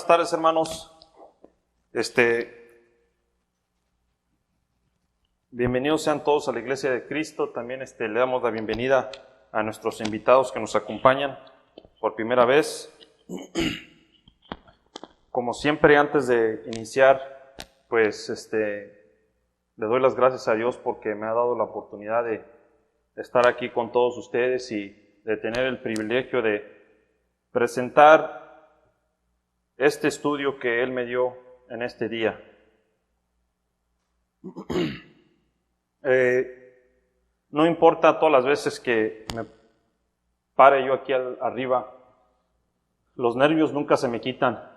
tardes, hermanos. Bienvenidos sean todos a la Iglesia de Cristo. También le damos la bienvenida a nuestros invitados que nos acompañan por primera vez. Como siempre, antes de iniciar, pues le doy las gracias a Dios porque me ha dado la oportunidad de estar aquí con todos ustedes y de tener el privilegio de presentar este estudio que Él me dio en este día. No importa todas las veces que me pare yo aquí arriba, los nervios nunca se me quitan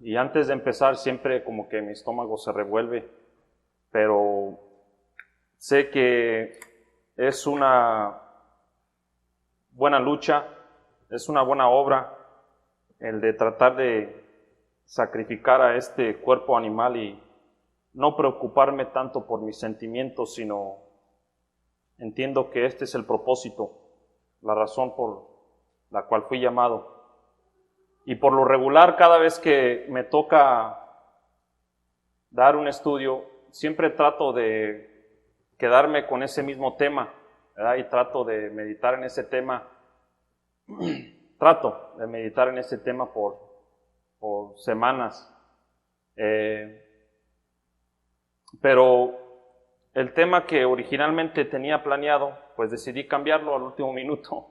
y antes de empezar siempre como que mi estómago se revuelve, pero sé que es una buena lucha, es una buena obra el de tratar de sacrificar a este cuerpo animal y no preocuparme tanto por mis sentimientos, sino entiendo que este es el propósito, la razón por la cual fui llamado. Y por lo regular, cada vez que me toca dar un estudio, siempre trato de quedarme con ese mismo tema, ¿verdad? Y trato de meditar en ese tema. Trato de meditar en ese tema por semanas. Pero el tema que originalmente tenía planeado, pues decidí cambiarlo al último minuto,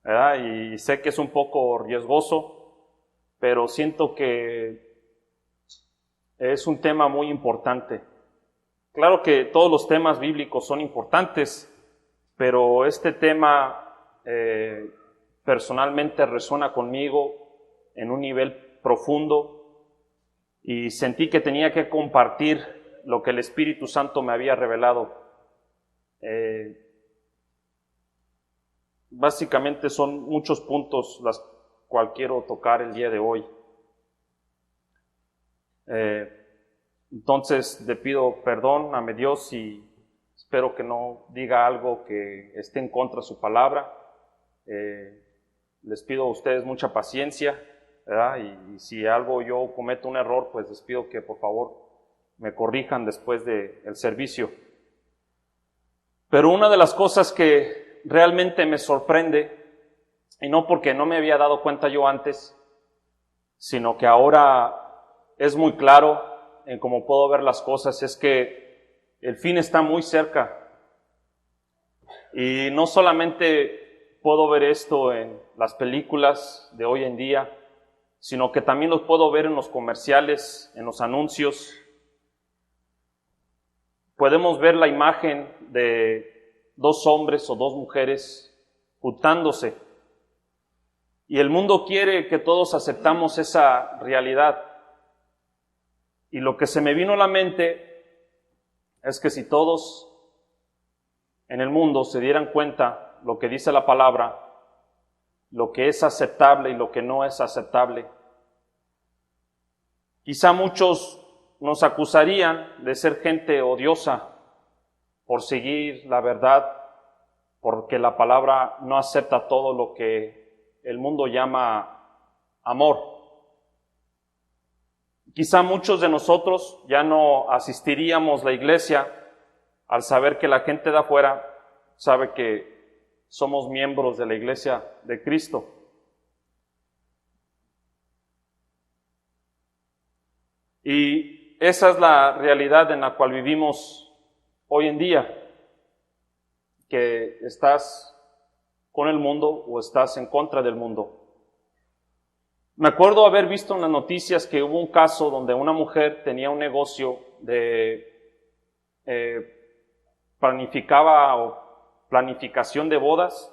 ¿verdad? Y sé que es un poco riesgoso, pero siento que es un tema muy importante. Claro que todos los temas bíblicos son importantes, pero este tema personalmente resuena conmigo en un nivel profundo y sentí que tenía que compartir lo que el Espíritu Santo me había revelado. Básicamente son muchos puntos los cuales quiero tocar el día de hoy. Entonces le pido perdón a mi Dios y espero que no diga algo que esté en contra de su palabra. Les pido a ustedes mucha paciencia, ¿verdad? Y si algo yo cometo un error, pues les pido que por favor me corrijan después del servicio. Pero una de las cosas que realmente me sorprende, y no porque no me había dado cuenta yo antes, sino que ahora es muy claro en cómo puedo ver las cosas, es que el fin está muy cerca. Y no solamente puedo ver esto en las películas de hoy en día, sino que también los puedo ver en los comerciales, en los anuncios. Podemos ver la imagen de dos hombres o dos mujeres juntándose. Y el mundo quiere que todos aceptamos esa realidad. Y lo que se me vino a la mente es que si todos en el mundo se dieran cuenta lo que dice la palabra, lo que es aceptable y lo que no es aceptable, quizá muchos nos acusarían de ser gente odiosa por seguir la verdad, porque la palabra no acepta todo lo que el mundo llama amor. Quizá muchos de nosotros ya no asistiríamos a la iglesia al saber que la gente de afuera sabe que somos miembros de la iglesia de Cristo. Y esa es la realidad en la cual vivimos hoy en día, que estás con el mundo o estás en contra del mundo. Me acuerdo haber visto en las noticias que hubo un caso donde una mujer tenía un negocio planificación de bodas,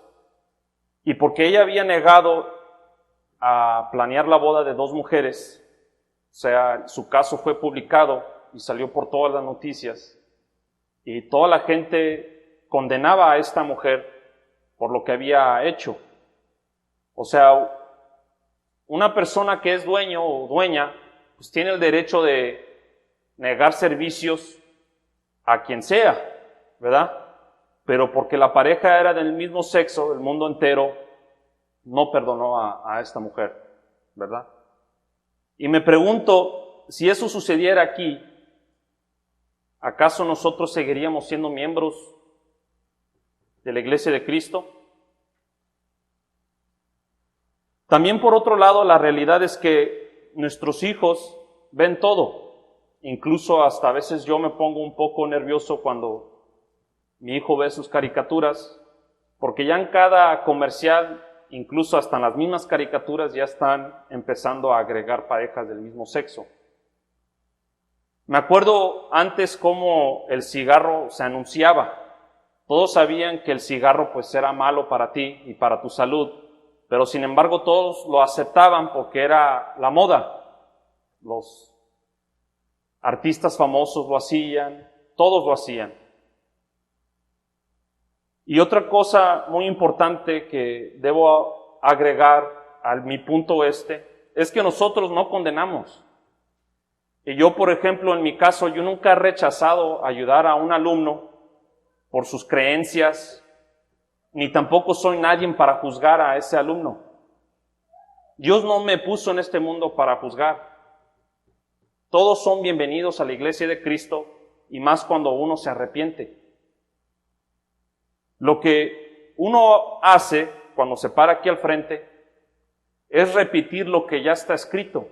y porque ella había negado a planear la boda de dos mujeres, o sea, su caso fue publicado y salió por todas las noticias, y toda la gente condenaba a esta mujer por lo que había hecho. O sea, una persona que es dueño o dueña, pues tiene el derecho de negar servicios a quien sea, ¿verdad? Pero porque la pareja era del mismo sexo, el mundo entero no perdonó a esta mujer, ¿verdad? Y me pregunto, si eso sucediera aquí, ¿acaso nosotros seguiríamos siendo miembros de la Iglesia de Cristo? También, por otro lado, la realidad es que nuestros hijos ven todo. Incluso hasta a veces yo me pongo un poco nervioso cuando mi hijo ve sus caricaturas, porque ya en cada comercial, incluso hasta en las mismas caricaturas, ya están empezando a agregar parejas del mismo sexo. Me acuerdo antes cómo el cigarro se anunciaba. Todos sabían que el cigarro pues era malo para ti y para tu salud, pero sin embargo todos lo aceptaban porque era la moda. Los artistas famosos lo hacían, todos lo hacían. Y otra cosa muy importante que debo agregar a mi punto es que nosotros no condenamos. Y yo, por ejemplo, en mi caso, yo nunca he rechazado ayudar a un alumno por sus creencias, ni tampoco soy nadie para juzgar a ese alumno. Dios no me puso en este mundo para juzgar. Todos son bienvenidos a la Iglesia de Cristo, y más cuando uno se arrepiente. Lo que uno hace cuando se para aquí al frente es repetir lo que ya está escrito.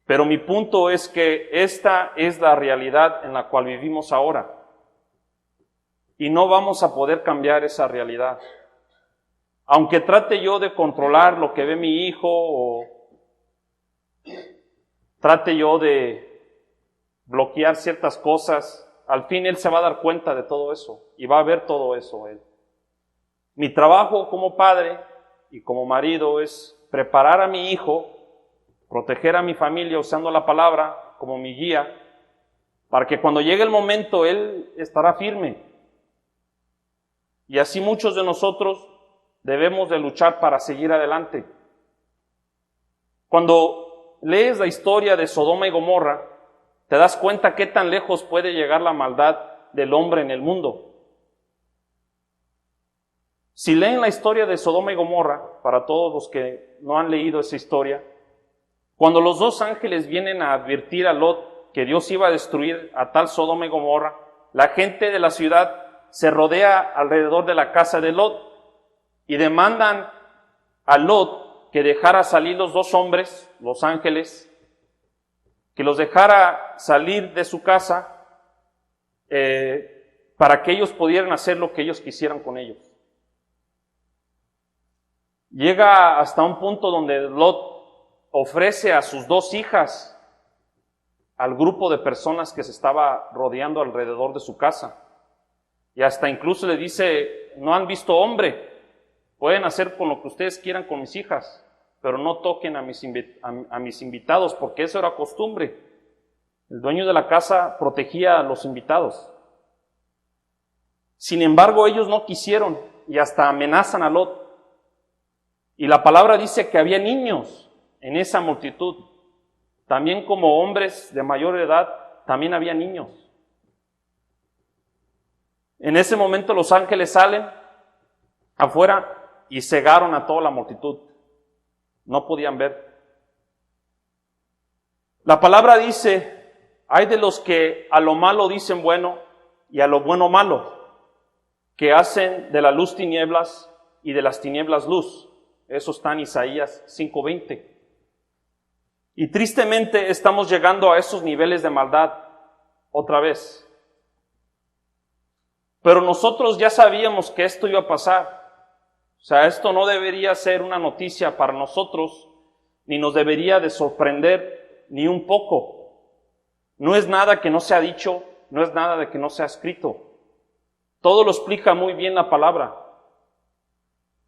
Pero mi punto es que esta es la realidad en la cual vivimos ahora. Y no vamos a poder cambiar esa realidad. Aunque trate yo de controlar lo que ve mi hijo, o trate yo de bloquear ciertas cosas, al fin él se va a dar cuenta de todo eso y va a ver todo eso él. Mi trabajo como padre y como marido es preparar a mi hijo, proteger a mi familia usando la palabra como mi guía, para que cuando llegue el momento él estará firme. Y así muchos de nosotros debemos de luchar para seguir adelante. Cuando lees la historia de Sodoma y Gomorra, te das cuenta qué tan lejos puede llegar la maldad del hombre en el mundo. Si leen la historia de Sodoma y Gomorra, para todos los que no han leído esa historia, cuando los dos ángeles vienen a advertir a Lot que Dios iba a destruir a tal Sodoma y Gomorra, la gente de la ciudad se rodea alrededor de la casa de Lot y demandan a Lot que dejara salir los dos hombres, los ángeles, que los dejara salir de su casa para que ellos pudieran hacer lo que ellos quisieran con ellos. Llega hasta un punto donde Lot ofrece a sus dos hijas al grupo de personas que se estaba rodeando alrededor de su casa. Y hasta incluso le dice, no han visto hombre, pueden hacer con lo que ustedes quieran con mis hijas, pero no toquen a mis invitados, porque eso era costumbre. El dueño de la casa protegía a los invitados. Sin embargo, ellos no quisieron y hasta amenazan a Lot. Y la palabra dice que había niños en esa multitud. También como hombres de mayor edad, también había niños. En ese momento los ángeles salen afuera y cegaron a toda la multitud. No podían ver. La palabra dice, hay de los que a lo malo dicen bueno y a lo bueno malo, que hacen de la luz tinieblas y de las tinieblas luz. Eso está en Isaías 5:20. Y tristemente estamos llegando a esos niveles de maldad otra vez. Pero nosotros ya sabíamos que esto iba a pasar. O sea, esto no debería ser una noticia para nosotros, ni nos debería de sorprender ni un poco. No es nada que no se ha dicho, no es nada de que no se ha escrito. Todo lo explica muy bien la palabra.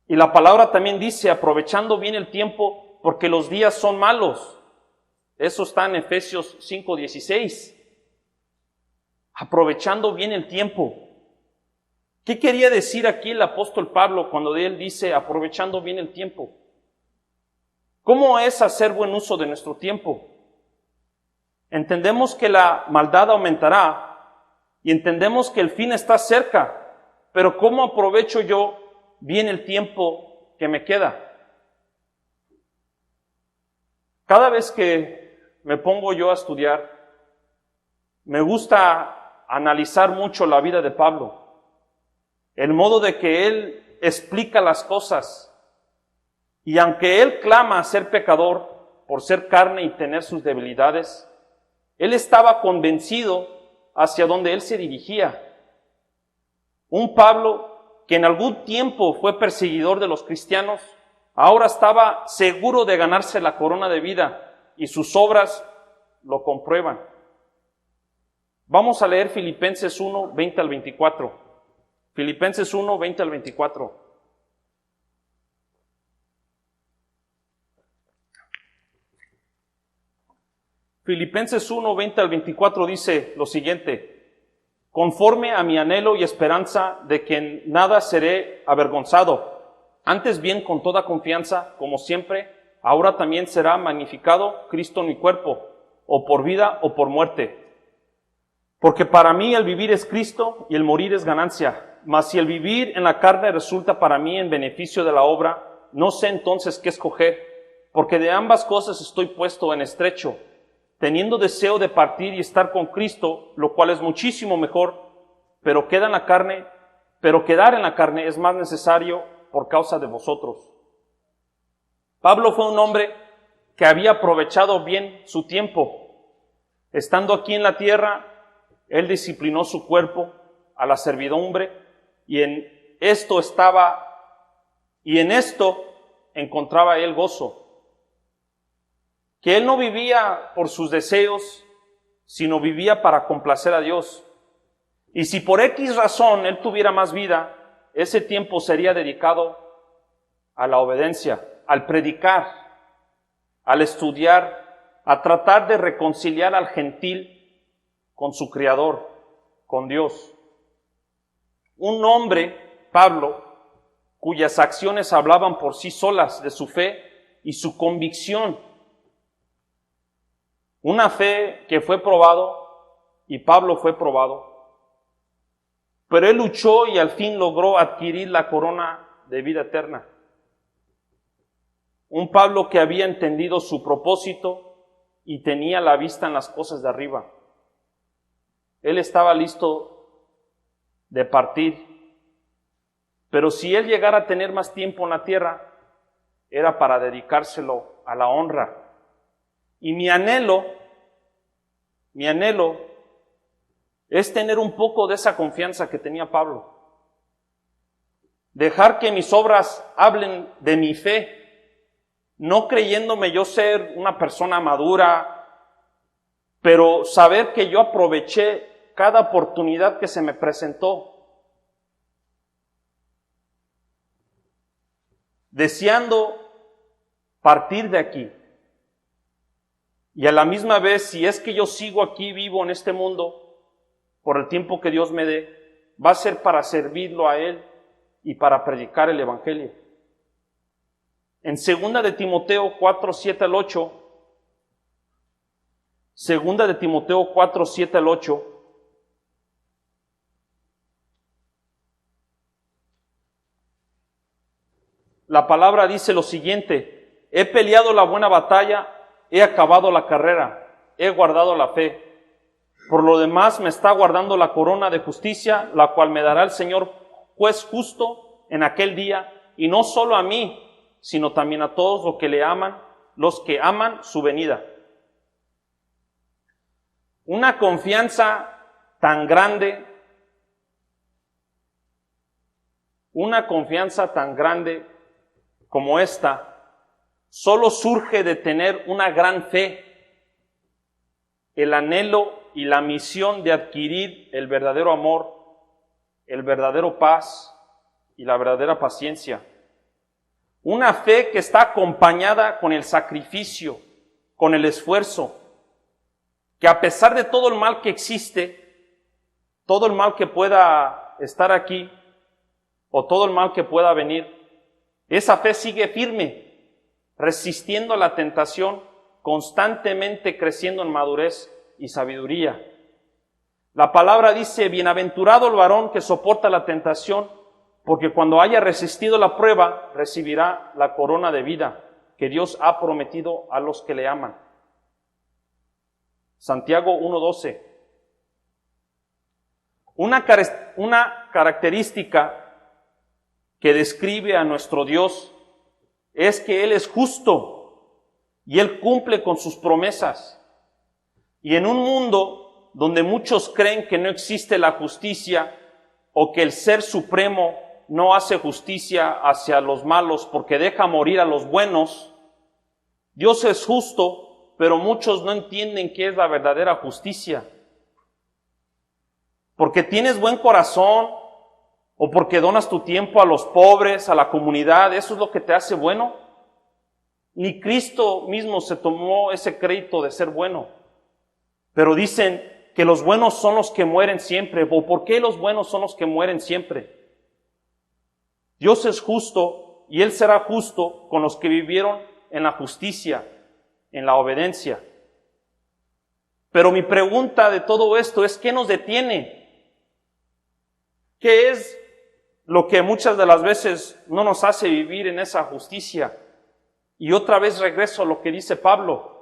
Y la palabra también dice, aprovechando bien el tiempo, porque los días son malos. Eso está en Efesios 5:16. Aprovechando bien el tiempo. ¿Qué quería decir aquí el apóstol Pablo cuando él dice aprovechando bien el tiempo? ¿Cómo es hacer buen uso de nuestro tiempo? Entendemos que la maldad aumentará y entendemos que el fin está cerca, pero ¿cómo aprovecho yo bien el tiempo que me queda? Cada vez que me pongo yo a estudiar, me gusta analizar mucho la vida de Pablo, el modo de que él explica las cosas. Y aunque él clama a ser pecador por ser carne y tener sus debilidades, él estaba convencido hacia donde él se dirigía. Un Pablo que en algún tiempo fue perseguidor de los cristianos, ahora estaba seguro de ganarse la corona de vida y sus obras lo comprueban. Vamos a leer Filipenses 1, 20 al 24. Filipenses 1, 20 al 24. Filipenses 1, 20 al 24 dice lo siguiente: conforme a mi anhelo y esperanza de que en nada seré avergonzado, antes bien con toda confianza, como siempre, ahora también será magnificado Cristo en mi cuerpo, o por vida o por muerte. Porque para mí el vivir es Cristo y el morir es ganancia, mas si el vivir en la carne resulta para mí en beneficio de la obra, no sé entonces qué escoger, porque de ambas cosas estoy puesto en estrecho, teniendo deseo de partir y estar con Cristo, lo cual es muchísimo mejor, pero quedar en la carne es más necesario por causa de vosotros. Pablo fue un hombre que había aprovechado bien su tiempo. Estando aquí en la tierra, él disciplinó su cuerpo a la servidumbre y en esto encontraba él gozo. Que él no vivía por sus deseos, sino vivía para complacer a Dios. Y si por X razón él tuviera más vida, ese tiempo sería dedicado a la obediencia, al predicar, al estudiar, a tratar de reconciliar al gentil con su Creador, con Dios. Un hombre, Pablo, cuyas acciones hablaban por sí solas de su fe y su convicción. Una fe que fue probado, y Pablo fue probado, pero él luchó y al fin logró adquirir la corona de vida eterna. Un Pablo que había entendido su propósito y tenía la vista en las cosas de arriba. Él estaba listo de partir, pero si él llegara a tener más tiempo en la tierra, era para dedicárselo a la honra. Y mi anhelo es tener un poco de esa confianza que tenía Pablo. Dejar que mis obras hablen de mi fe, no creyéndome yo ser una persona madura, pero saber que yo aproveché cada oportunidad que se me presentó, deseando partir de aquí. Y a la misma vez, si es que yo sigo aquí vivo en este mundo, por el tiempo que Dios me dé, va a ser para servirlo a Él y para predicar el Evangelio. En 2 de Timoteo 4, 7 al 8, 2 de Timoteo 4, 7 al 8, la palabra dice lo siguiente: he peleado la buena batalla, he acabado la carrera, he guardado la fe. Por lo demás me está guardando la corona de justicia, la cual me dará el Señor juez justo en aquel día, y no solo a mí, sino también a todos los que aman su venida. Una confianza tan grande como esta, solo surge de tener una gran fe, el anhelo y la misión de adquirir el verdadero amor, el verdadero paz y la verdadera paciencia. Una fe que está acompañada con el sacrificio, con el esfuerzo, que a pesar de todo el mal que existe, todo el mal que pueda estar aquí, o todo el mal que pueda venir, esa fe sigue firme, resistiendo a la tentación, constantemente creciendo en madurez y sabiduría. La palabra dice: bienaventurado el varón que soporta la tentación, porque cuando haya resistido la prueba, recibirá la corona de vida que Dios ha prometido a los que le aman. Santiago 1:12. Una característica que describe a nuestro Dios es que Él es justo y Él cumple con sus promesas. Y en un mundo donde muchos creen que no existe la justicia o que el Ser Supremo no hace justicia hacia los malos porque deja morir a los buenos, Dios es justo, pero muchos no entienden qué es la verdadera justicia. Porque tienes buen corazón o porque donas tu tiempo a los pobres, a la comunidad, ¿eso es lo que te hace bueno? Ni Cristo mismo se tomó ese crédito de ser bueno. Pero dicen que los buenos son los que mueren siempre. ¿O por qué los buenos son los que mueren siempre? Dios es justo y Él será justo con los que vivieron en la justicia, en la obediencia. Pero mi pregunta de todo esto es, ¿qué nos detiene? ¿Qué es lo que muchas de las veces no nos hace vivir en esa justicia? Y otra vez regreso a lo que dice Pablo.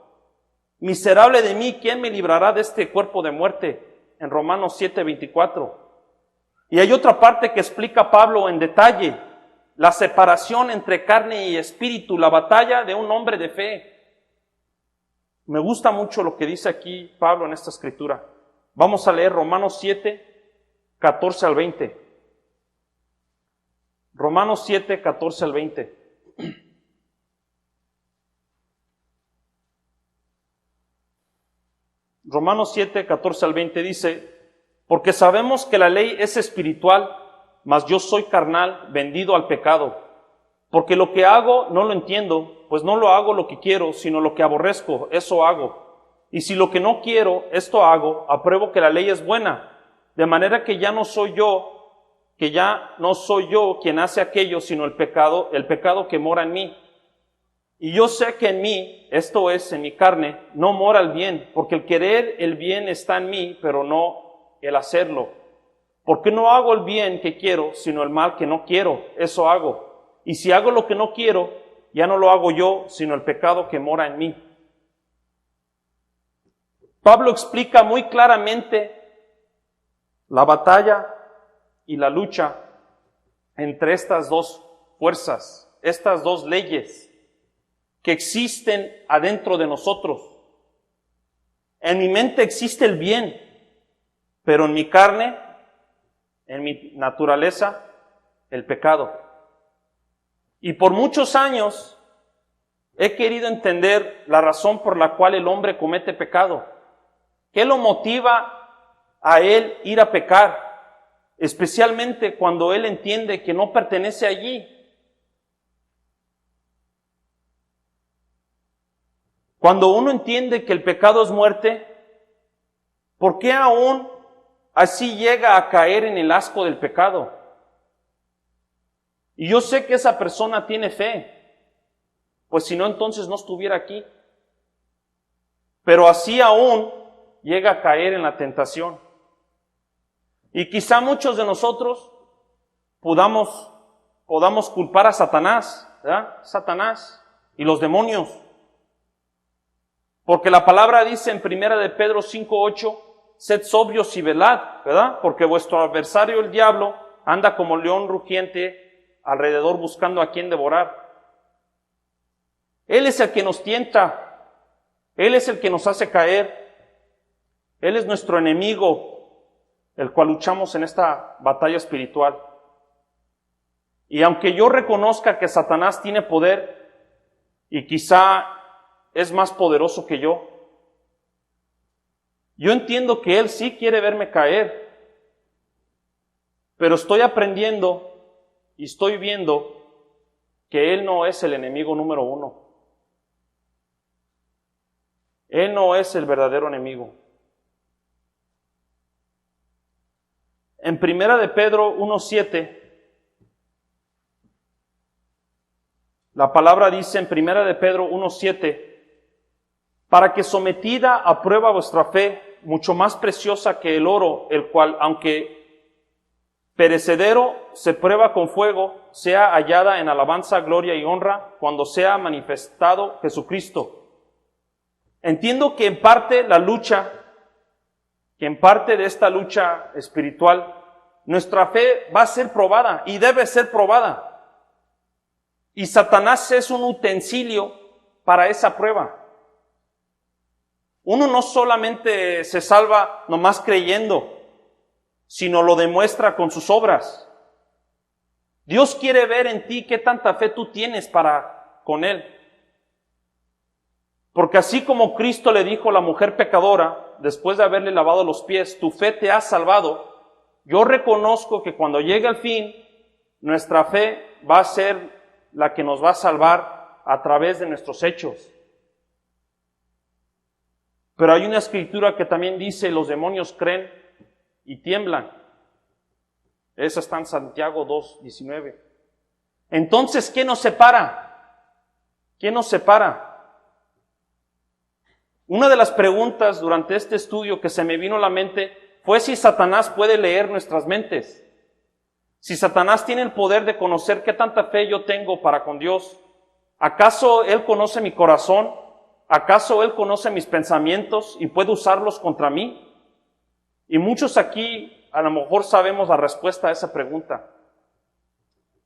Miserable de mí, ¿quién me librará de este cuerpo de muerte? En Romanos 7:24. Y hay otra parte que explica Pablo en detalle. La separación entre carne y espíritu, la batalla de un hombre de fe. Me gusta mucho lo que dice aquí Pablo en esta escritura. Vamos a leer Romanos 7:14 al 20. Romanos 7:14 al 20. Romanos 7:14 al 20 dice, porque sabemos que la ley es espiritual, mas yo soy carnal, vendido al pecado. Porque lo que hago no lo entiendo, pues no lo hago lo que quiero, sino lo que aborrezco, eso hago. Y si lo que no quiero, esto hago, apruebo que la ley es buena. De manera que ya no soy yo quien hace aquello, sino el pecado que mora en mí. Y yo sé que en mí, esto es, en mi carne, no mora el bien, porque el querer el bien está en mí, pero no el hacerlo. Porque no hago el bien que quiero, sino el mal que no quiero, eso hago. Y si hago lo que no quiero, ya no lo hago yo, sino el pecado que mora en mí. Pablo explica muy claramente la batalla y la lucha entre estas dos fuerzas, estas dos leyes que existen adentro de nosotros. En mi mente existe el bien, pero en mi carne, en mi naturaleza, el pecado. Y por muchos años he querido entender la razón por la cual el hombre comete pecado. ¿Qué lo motiva a él ir a pecar? Especialmente cuando él entiende que no pertenece allí. Cuando uno entiende que el pecado es muerte, ¿por qué aún así llega a caer en el asco del pecado? Y yo sé que esa persona tiene fe, pues si no, entonces no estuviera aquí. Pero así aún llega a caer en la tentación. Y quizá muchos de nosotros podamos culpar a Satanás, ¿verdad? Satanás y los demonios. Porque la palabra dice en 1 de Pedro 5:8, sed sobrios y velad, ¿verdad? Porque vuestro adversario el diablo anda como león rugiente alrededor buscando a quien devorar. Él es el que nos tienta, Él es el que nos hace caer, Él es nuestro enemigo, el cual luchamos en esta batalla espiritual. Y aunque yo reconozca que Satanás tiene poder y quizá es más poderoso que yo entiendo que él sí quiere verme caer, pero estoy aprendiendo y estoy viendo que él no es el enemigo número uno. Él no es el verdadero enemigo. En 1 de Pedro 1:7, la palabra dice en 1 de Pedro 1:7, para que sometida a prueba vuestra fe, mucho más preciosa que el oro, el cual, aunque perecedero, se prueba con fuego, sea hallada en alabanza, gloria y honra cuando sea manifestado Jesucristo. Entiendo que en parte de esta lucha espiritual, nuestra fe va a ser probada y debe ser probada. Y Satanás es un utensilio para esa prueba. Uno no solamente se salva nomás creyendo, sino lo demuestra con sus obras. Dios quiere ver en ti qué tanta fe tú tienes para con Él. Porque así como Cristo le dijo a la mujer pecadora, después de haberle lavado los pies, tu fe te ha salvado, yo reconozco que cuando llegue el fin, nuestra fe va a ser la que nos va a salvar a través de nuestros hechos. Pero hay una escritura que también dice, los demonios creen y tiemblan. Esa está en Santiago 2:19. Entonces, ¿qué nos separa? ¿Qué nos separa? Una de las preguntas durante este estudio que se me vino a la mente fue si Satanás puede leer nuestras mentes. Si Satanás tiene el poder de conocer qué tanta fe yo tengo para con Dios. ¿Acaso Él conoce mi corazón? ¿Acaso Él conoce mis pensamientos y puede usarlos contra mí? Y muchos aquí a lo mejor sabemos la respuesta a esa pregunta.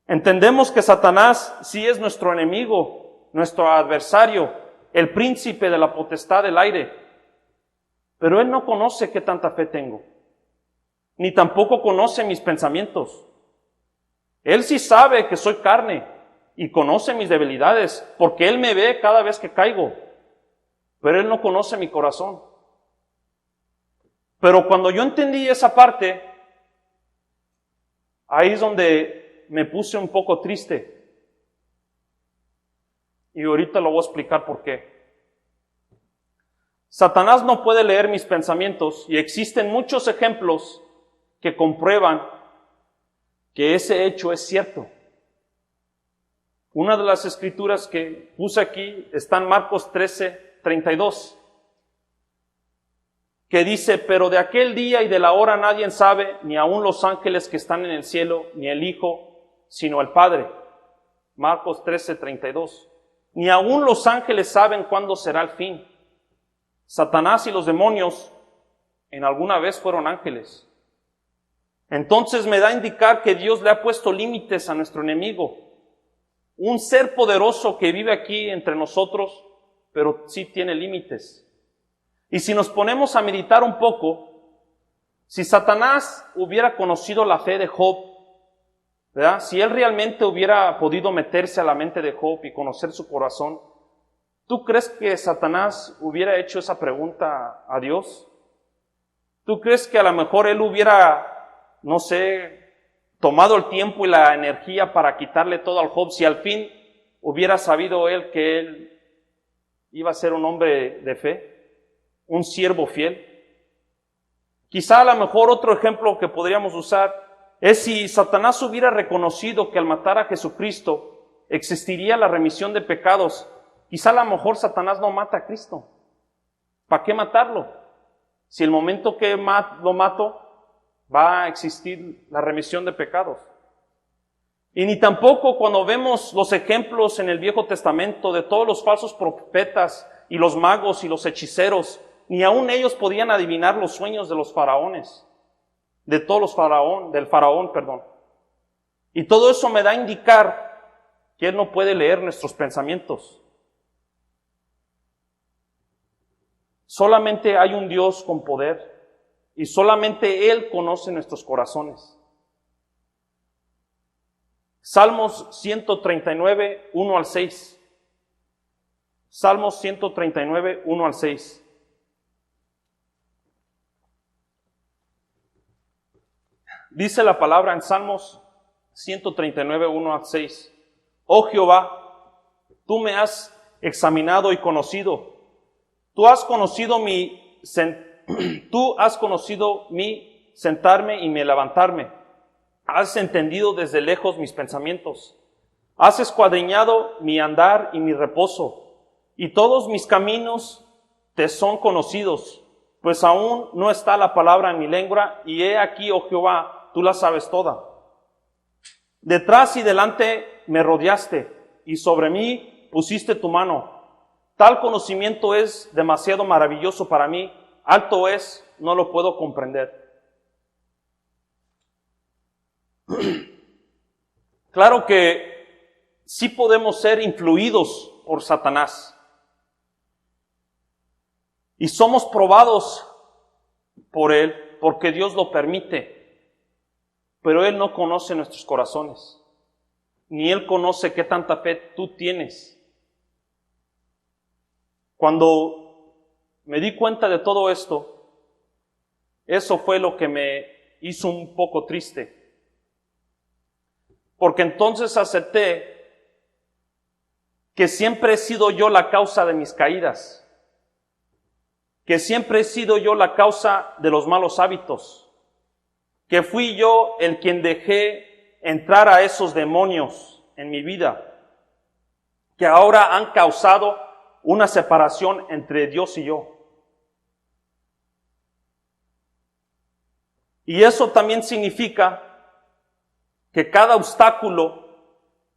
Entendemos que Satanás sí es nuestro enemigo, nuestro adversario, el príncipe de la potestad del aire. Pero Él no conoce qué tanta fe tengo, ni tampoco conoce mis pensamientos. Él sí sabe que soy carne y conoce mis debilidades, porque Él me ve cada vez que caigo, pero Él no conoce mi corazón. Pero cuando yo entendí esa parte, ahí es donde me puse un poco triste. Y ahorita lo voy a explicar por qué. Satanás no puede leer mis pensamientos y existen muchos ejemplos que comprueban que ese hecho es cierto. Una de las escrituras que puse aquí está en Marcos 13:32, que dice, pero de aquel día y de la hora nadie sabe, ni aun los ángeles que están en el cielo, ni el Hijo, sino el Padre. Marcos 13:32. Ni aun los ángeles saben cuándo será el fin. Satanás y los demonios en alguna vez fueron ángeles. Entonces me da a indicar que Dios le ha puesto límites a nuestro enemigo. Un ser poderoso que vive aquí entre nosotros, pero sí tiene límites. Y si nos ponemos a meditar un poco, si Satanás hubiera conocido la fe de Job, ¿verdad? Si él realmente hubiera podido meterse a la mente de Job y conocer su corazón, ¿tú crees que Satanás hubiera hecho esa pregunta a Dios? ¿Tú crees que a lo mejor él hubiera, no sé, tomado el tiempo y la energía para quitarle todo al Job si al fin hubiera sabido él que él iba a ser un hombre de fe, un siervo fiel? Quizá a lo mejor otro ejemplo que podríamos usar es si Satanás hubiera reconocido que al matar a Jesucristo existiría la remisión de pecados. Quizá a lo mejor Satanás no mata a Cristo. ¿Para qué matarlo? Si el momento que lo mato va a existir la remisión de pecados. Y ni tampoco cuando vemos los ejemplos en el Viejo Testamento de todos los falsos profetas y los magos y los hechiceros, ni aun ellos podían adivinar los sueños de los faraones. Del faraón. Y todo eso me da a indicar que Él no puede leer nuestros pensamientos. Solamente hay un Dios con poder y solamente Él conoce nuestros corazones. Salmos 139, 1 al 6. Salmos 139, 1 al 6. Dice la palabra en Salmos 139, 1 al 6. Oh Jehová, tú me has examinado y conocido. Tú has conocido mi sentarme y mi levantarme. Has entendido desde lejos mis pensamientos. Has escuadriñado mi andar y mi reposo. Y todos mis caminos te son conocidos. Pues aún no está la palabra en mi lengua. Y he aquí, oh Jehová, tú la sabes toda. Detrás y delante me rodeaste, y sobre mí pusiste tu mano. Tal conocimiento es demasiado maravilloso para mí, alto es, no lo puedo comprender. Claro que sí podemos ser influidos por Satanás. Y somos probados por él, porque Dios lo permite. Pero él no conoce nuestros corazones, ni él conoce qué tanta fe tú tienes. Cuando me di cuenta de todo esto, eso fue lo que me hizo un poco triste. Porque entonces acepté que siempre he sido yo la causa de mis caídas, que siempre he sido yo la causa de los malos hábitos, que fui yo el quien dejé entrar a esos demonios en mi vida, que ahora han causado una separación entre Dios y yo. Y eso también significa que cada obstáculo,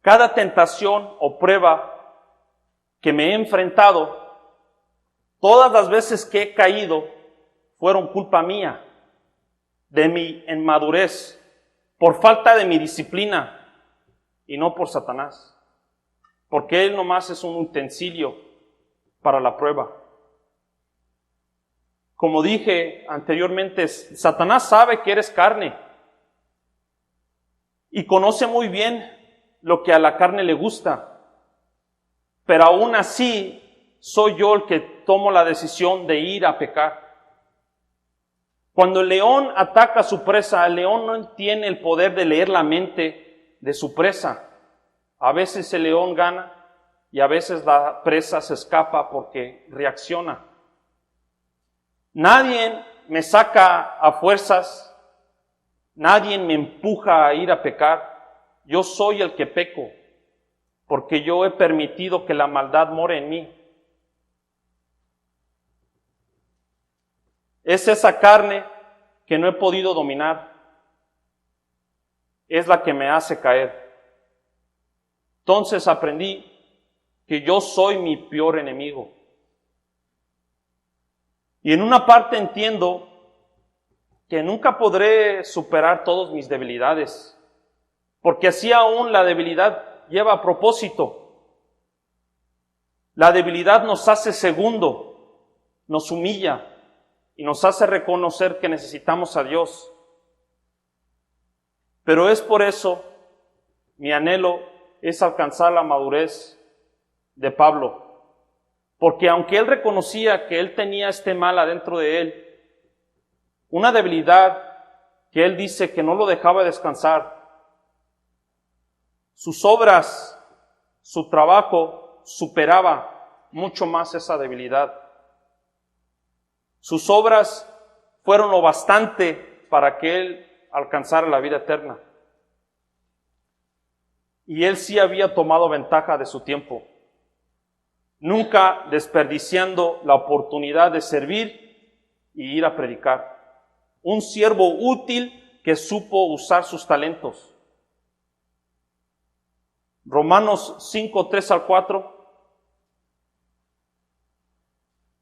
cada tentación o prueba que me he enfrentado, todas las veces que he caído, fueron culpa mía, de mi inmadurez, por falta de mi disciplina, y no por Satanás. Porque él nomás es un utensilio para la prueba. Como dije anteriormente, Satanás sabe que eres carne y conoce muy bien lo que a la carne le gusta, pero aún así soy yo el que tomo la decisión de ir a pecar. Cuando el león ataca a su presa, el león no tiene el poder de leer la mente de su presa. A veces el león gana y a veces la presa se escapa porque reacciona. Nadie me saca a fuerzas, nadie me empuja a ir a pecar. Yo soy el que peco, porque yo he permitido que la maldad more en mí. Es esa carne que no he podido dominar, es la que me hace caer. Entonces aprendí que yo soy mi peor enemigo. Y en una parte entiendo que nunca podré superar todas mis debilidades, porque así aún la debilidad lleva a propósito. La debilidad nos hace segundo, nos humilla y nos hace reconocer que necesitamos a Dios. Pero es por eso mi anhelo es alcanzar la madurez de Pablo. Porque aunque él reconocía que él tenía este mal adentro de él, una debilidad que él dice que no lo dejaba descansar, sus obras, su trabajo superaba mucho más esa debilidad. Sus obras fueron lo bastante para que él alcanzara la vida eterna. Y él sí había tomado ventaja de su tiempo, nunca desperdiciando la oportunidad de servir y ir a predicar. Un siervo útil que supo usar sus talentos. Romanos 5, 3 al 4.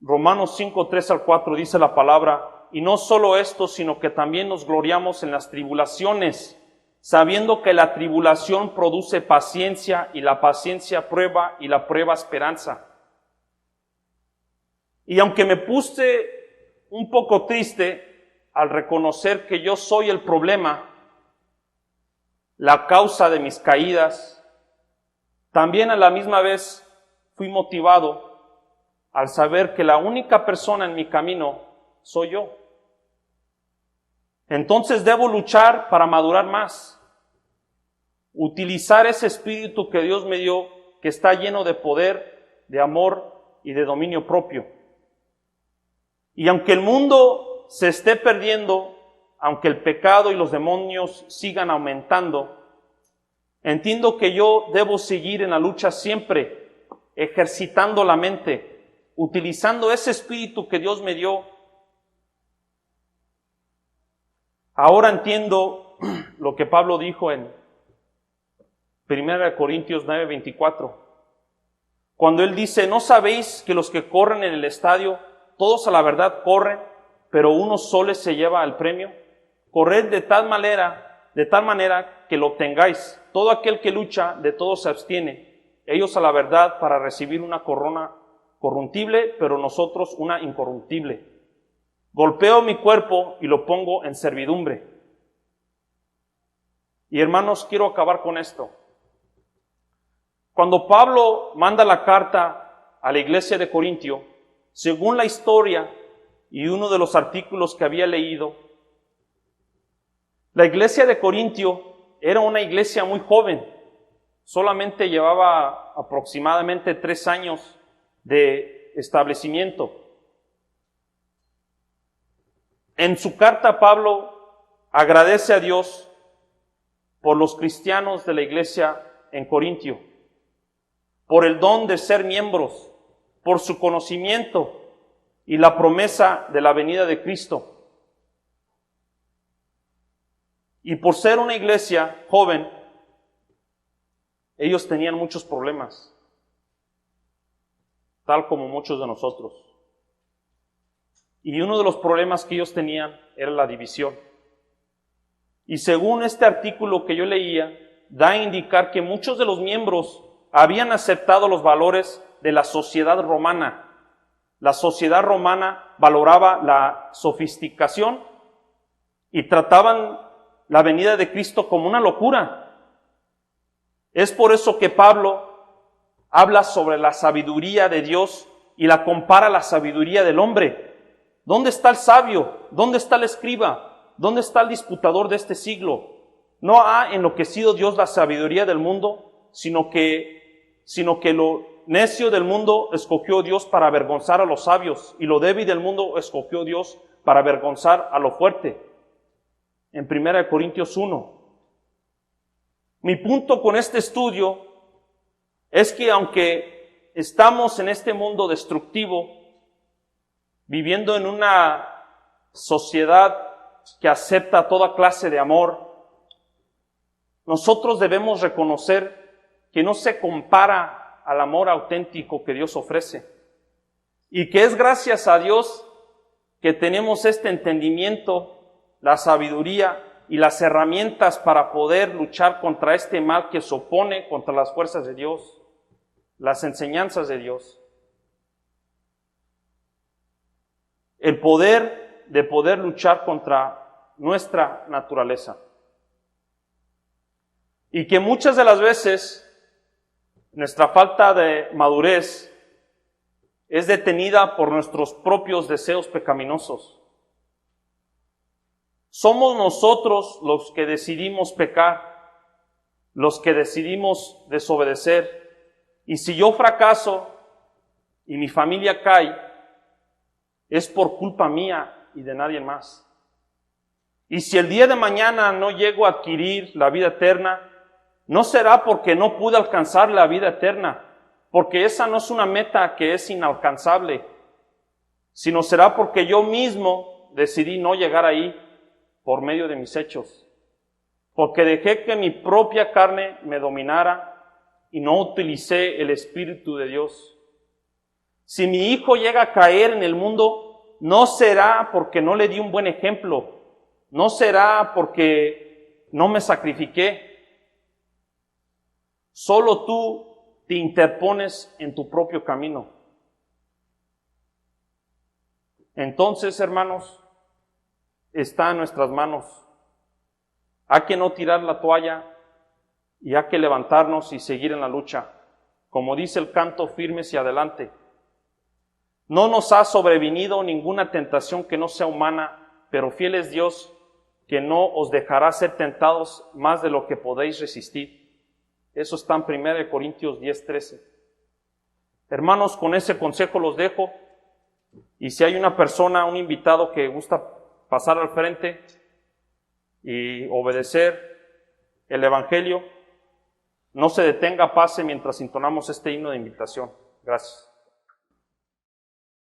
Romanos 5, 3 al 4 dice la palabra: y no solo esto, sino que también nos gloriamos en las tribulaciones, sabiendo que la tribulación produce paciencia, y la paciencia prueba, y la prueba esperanza. Y aunque me puse un poco triste al reconocer que yo soy el problema, la causa de mis caídas, también a la misma vez fui motivado al saber que la única persona en mi camino soy yo. Entonces debo luchar para madurar más, utilizar ese espíritu que Dios me dio, que está lleno de poder, de amor y de dominio propio. Y aunque el mundo se esté perdiendo, aunque el pecado y los demonios sigan aumentando, entiendo que yo debo seguir en la lucha siempre, ejercitando la mente, utilizando ese espíritu que Dios me dio. Ahora entiendo lo que Pablo dijo en 1 Corintios 9:24. Cuando él dice, ¿no sabéis que los que corren en el estadio, todos a la verdad corren, pero uno solo se lleva el premio? Corred de tal manera que lo obtengáis. Todo aquel que lucha, de todo se abstiene. Ellos a la verdad para recibir una corona corruptible, pero nosotros una incorruptible. Golpeo mi cuerpo y lo pongo en servidumbre. Y hermanos, quiero acabar con esto. Cuando Pablo manda la carta a la iglesia de Corintio, según la historia y uno de los artículos que había leído, la iglesia de Corintio era una iglesia muy joven. Solamente llevaba aproximadamente 3 años de establecimiento. En su carta, Pablo agradece a Dios por los cristianos de la iglesia en Corintio, por el don de ser miembros, por su conocimiento y la promesa de la venida de Cristo. Y por ser una iglesia joven, ellos tenían muchos problemas, tal como muchos de nosotros. Y uno de los problemas que ellos tenían era la división. Y según este artículo que yo leía, da a indicar que muchos de los miembros habían aceptado los valores de la sociedad romana. La sociedad romana valoraba la sofisticación y trataban la venida de Cristo como una locura. Es por eso que Pablo habla sobre la sabiduría de Dios y la compara a la sabiduría del hombre. ¿Dónde está el sabio? ¿Dónde está el escriba? ¿Dónde está el disputador de este siglo? No ha enloquecido Dios la sabiduría del mundo, sino que lo necio del mundo escogió Dios para avergonzar a los sabios, y lo débil del mundo escogió Dios para avergonzar a lo fuerte. En 1 Corintios 1. Mi punto con este estudio es que aunque estamos en este mundo destructivo, viviendo en una sociedad que acepta toda clase de amor, nosotros debemos reconocer que no se compara al amor auténtico que Dios ofrece. Y que es gracias a Dios que tenemos este entendimiento, la sabiduría y las herramientas para poder luchar contra este mal que se opone contra las fuerzas de Dios, las enseñanzas de Dios. El poder de poder luchar contra nuestra naturaleza. Y que muchas de las veces nuestra falta de madurez es detenida por nuestros propios deseos pecaminosos. Somos nosotros los que decidimos pecar, los que decidimos desobedecer. Y si yo fracaso y mi familia cae, es por culpa mía y de nadie más. Y si el día de mañana no llego a adquirir la vida eterna, no será porque no pude alcanzar la vida eterna, porque esa no es una meta que es inalcanzable, sino será porque yo mismo decidí no llegar ahí por medio de mis hechos, porque dejé que mi propia carne me dominara y no utilicé el Espíritu de Dios. Si mi hijo llega a caer en el mundo, no será porque no le di un buen ejemplo, no será porque no me sacrifiqué. Solo tú te interpones en tu propio camino. Entonces, hermanos, está en nuestras manos. Hay que no tirar la toalla y hay que levantarnos y seguir en la lucha. Como dice el canto, firmes y adelante. No nos ha sobrevenido ninguna tentación que no sea humana, pero fiel es Dios, que no os dejará ser tentados más de lo que podéis resistir. Eso está en 1 Corintios 10:13. Hermanos, con ese consejo los dejo. Y si hay una persona, un invitado que gusta pasar al frente y obedecer el Evangelio, no se detenga, pase mientras entonamos este himno de invitación. Gracias.